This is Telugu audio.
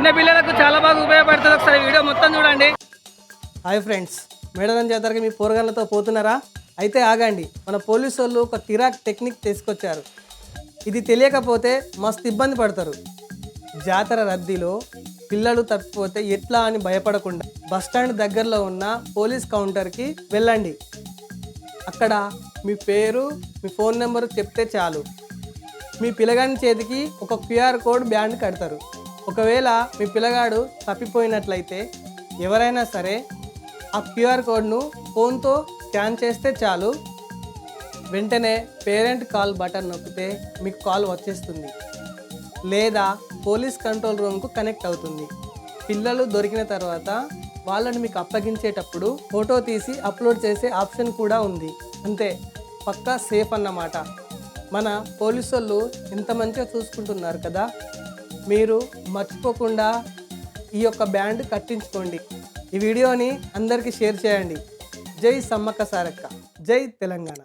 చిన్న పిల్లలకు చాలా బాగా ఉపయోగపడుతుంది. ఒకసారి వీడియో మొత్తం చూడండి. హాయ్ ఫ్రెండ్స్, మేడారం జాతరకి మీ పోరగాళ్ళతో పోతున్నారా? అయితే ఆగండి, మన పోలీసు వాళ్ళు ఒక కిరాక్ టెక్నిక్ తీసుకొచ్చారు. ఇది తెలియకపోతే మస్తు ఇబ్బంది పడతారు. జాతర రద్దీలో పిల్లలు తప్పిపోతే ఎట్లా అని భయపడకుండా బస్టాండ్ దగ్గరలో ఉన్న పోలీస్ కౌంటర్కి వెళ్ళండి. అక్కడ మీ పేరు, మీ ఫోన్ నెంబరు చెప్తే చాలు. మీ పిల్లగాడి చేతికి ఒక క్యూఆర్ కోడ్ బ్యాండ్ కడతారు. ఒకవేళ మీ పిల్లగాడు తప్పిపోయినట్లయితే ఎవరైనా సరే ఆ క్యూఆర్ కోడ్ను ఫోన్తో స్కాన్ చేస్తే చాలు. వెంటనే పేరెంట్ కాల్ బటన్ నొక్కితే మీకు కాల్ వచ్చేస్తుంది, లేదా పోలీస్ కంట్రోల్ రూమ్కు కనెక్ట్ అవుతుంది. పిల్లలు దొరికిన తర్వాత వాళ్ళని మీకు అప్పగించేటప్పుడు ఫోటో తీసి అప్లోడ్ చేసే ఆప్షన్ కూడా ఉంది. అంతే, పక్కా సేఫ్ అన్నమాట. మన పోలీసు వాళ్ళు ఎంత మంచిగా చూసుకుంటున్నారు కదా. మీరు మర్చిపోకుండా ఈ యొక్క బ్యాండ్ కట్టించుకోండి. ఈ వీడియోని అందరికీ షేర్ చేయండి. జై సమ్మక్క సారక్క, జై తెలంగాణ.